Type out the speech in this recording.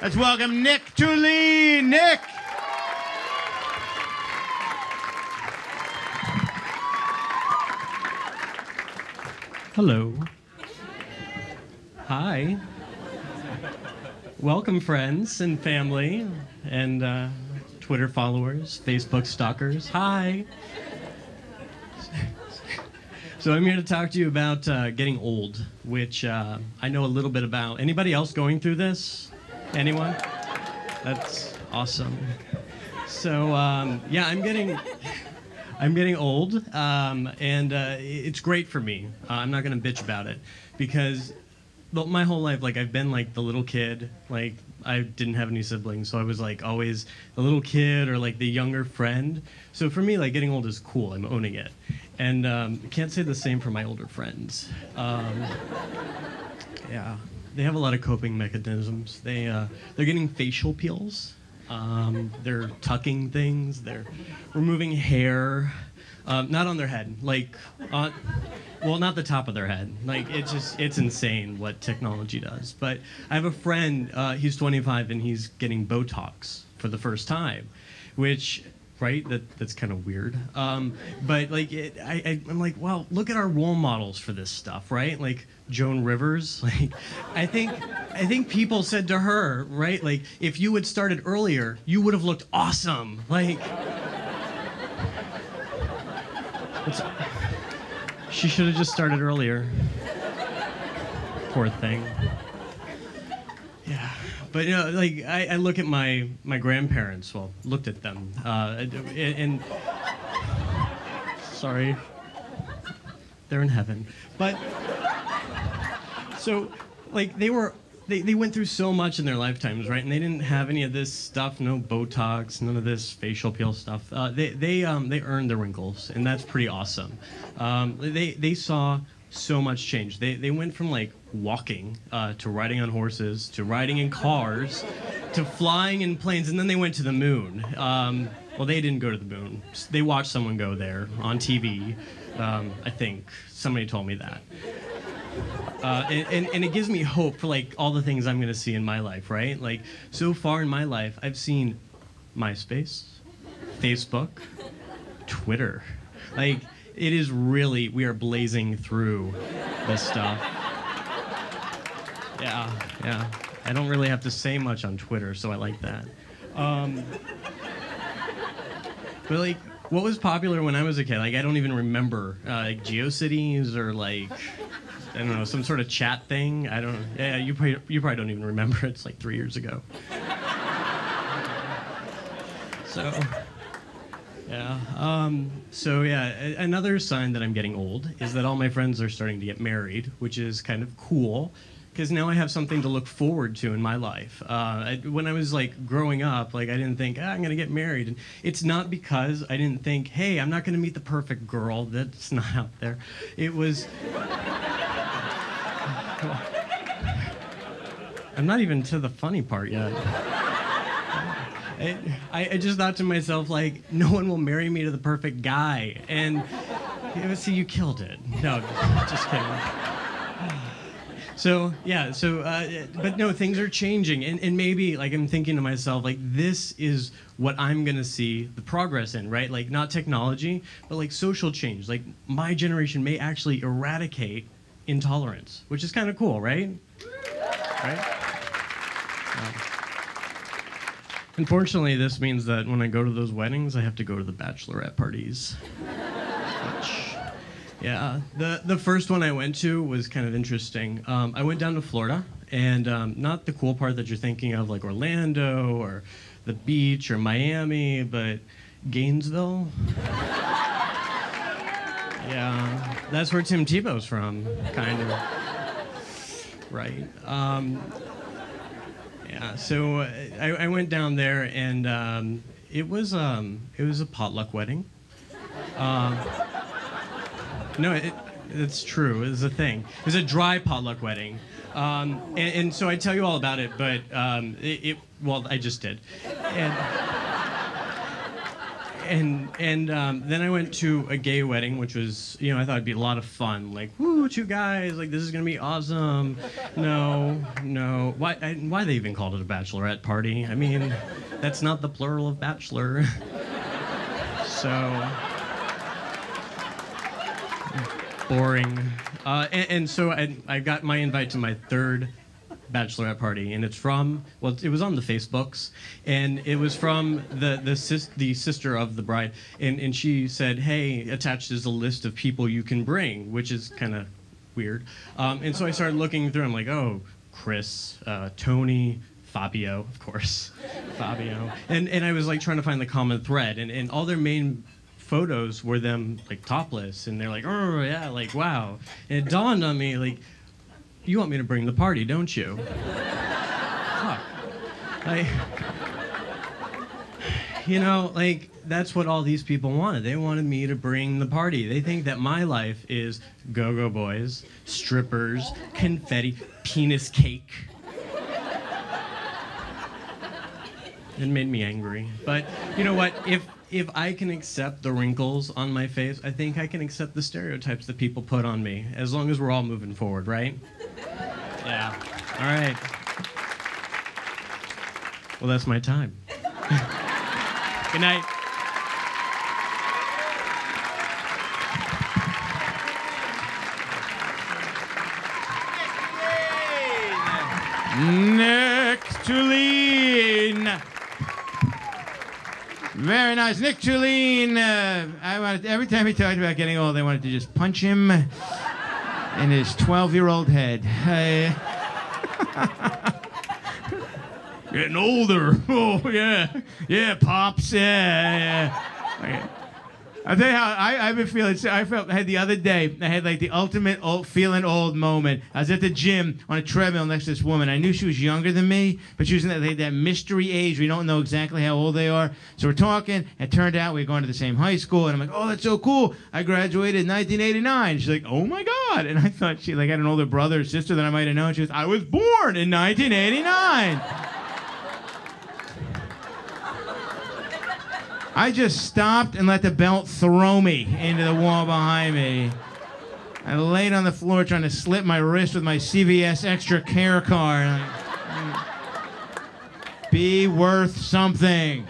Let's welcome Nick Thulin. Nick. Hello. Hi. Welcome, friends and family and Twitter followers, Facebook stalkers. Hi. So I'm here to talk to you about getting old, which I know a little bit about. Anybody else going through this? Anyone? That's awesome. So yeah, I'm getting old, and it's great for me. I'm not gonna bitch about it because my whole life, like I've been like the little kid. Like I didn't have any siblings, so I was like always the little kid or like the younger friend. So for me, like getting old is cool. I'm owning it, and can't say the same for my older friends. Yeah, they have a lot of coping mechanisms. They're getting facial peels. They're tucking things. They're removing hair, not on their head, like, well, not the top of their head. Like, it's insane what technology does. But I have a friend, he's 25, and he's getting Botox for the first time, which, right, that's kind of weird. But, like, I'm like, well, look at our role models for this stuff, right? Like, Joan Rivers, like, I think people said to her, right, like, if you had started earlier, you would have looked awesome. Like, she should have just started earlier. Poor thing. Yeah, but you know, like, I look at my grandparents. Well, looked at them, and sorry, they're in heaven, but. So, like, they went through so much in their lifetimes, right? And they didn't have any of this stuff, no Botox, none of this facial peel stuff. They earned their wrinkles, and that's pretty awesome. They saw so much change. They went from, like, walking to riding on horses to riding in cars to flying in planes, and then they went to the moon. Well, they didn't go to the moon. They watched someone go there on TV. I think somebody told me that. And it gives me hope for, like, all the things I'm going to see in my life, right? Like, so far in my life, I've seen MySpace, Facebook, Twitter. Like, it is really, we are blazing through this stuff. Yeah. I don't really have to say much on Twitter, so I like that. But, like, what was popular when I was a kid? Like, I don't even remember, like, GeoCities or, like, I don't know, some sort of chat thing. I don't. Yeah, you probably don't even remember. It's like 3 years ago. So, yeah. So yeah, another sign that I'm getting old is that all my friends are starting to get married, which is kind of cool, because now I have something to look forward to in my life. When I was like growing up, like I didn't think I'm gonna get married, and it's not because I didn't think, hey, I'm not gonna meet the perfect girl. That's not out there. It was. I'm not even to the funny part yet. I just thought to myself, like, no one will marry me to the perfect guy. And, see, you killed it. No, just kidding. So, yeah, but no, things are changing. And maybe, like, I'm thinking to myself, like, this is what I'm going to see the progress in, right? Like, not technology, but, like, social change. Like, my generation may actually eradicate intolerance, which is kind of cool, right? Right? Unfortunately, this means that when I go to those weddings, I have to go to the bachelorette parties. Which, yeah, the first one I went to was kind of interesting. I went down to Florida, and not the cool part that you're thinking of, like Orlando or the beach or Miami, but Gainesville. Yeah, that's where Tim Tebow's from, kind of. Right. Yeah. So I went down there, and it was a potluck wedding. No, it's true. It was a thing. It was a dry potluck wedding, and so I tell you all about it. But well, I just did, and Then I went to a gay wedding, which was, I thought it'd be a lot of fun. Like, woo, 2 guys, like, this is gonna be awesome. No. Why they even called it a bachelorette party? I mean, that's not the plural of bachelor. So boring. So I got my invite to my 3rd bachelorette party, and it was on the Facebooks, and it was from the sister of the bride, and she said, hey, attached is a list of people you can bring, which is kind of weird. And so I started looking through. I'm like, oh, Chris, Tony, Fabio, of course, Fabio, and I was like trying to find the common thread, and all their main photos were them like topless, and they're like, oh yeah, like wow. And it dawned on me, like, you want me to bring the party, don't you? Fuck. That's what all these people wanted. They wanted me to bring the party. They think that my life is go-go boys, strippers, confetti, penis cake. It made me angry. But you know what? If I can accept the wrinkles on my face, I think I can accept the stereotypes that people put on me, as long as we're all moving forward, right? Yeah. All right. Well, that's my time. Good night. Nick Thulin. Very nice. Nick Thulin. Every time he talked about getting old, I wanted to just punch him in his 12-year-old head. Getting older. Oh, yeah. Yeah, Pops. Yeah. Okay. I'll tell you how I've been feeling. I had the other day, I had like the ultimate feeling old moment. I was at the gym on a treadmill next to this woman. I knew she was younger than me, but she was in that mystery age. We don't know exactly how old they are. So we're talking. It turned out we were going to the same high school. And I'm like, oh, that's so cool. I graduated in 1989. She's like, oh, my God. And I thought she had an older brother or sister that I might have known. She goes, I was born in 1989. I just stopped and let the belt throw me into the wall behind me. I laid on the floor trying to slit my wrist with my CVS Extra Care card. Be worth something.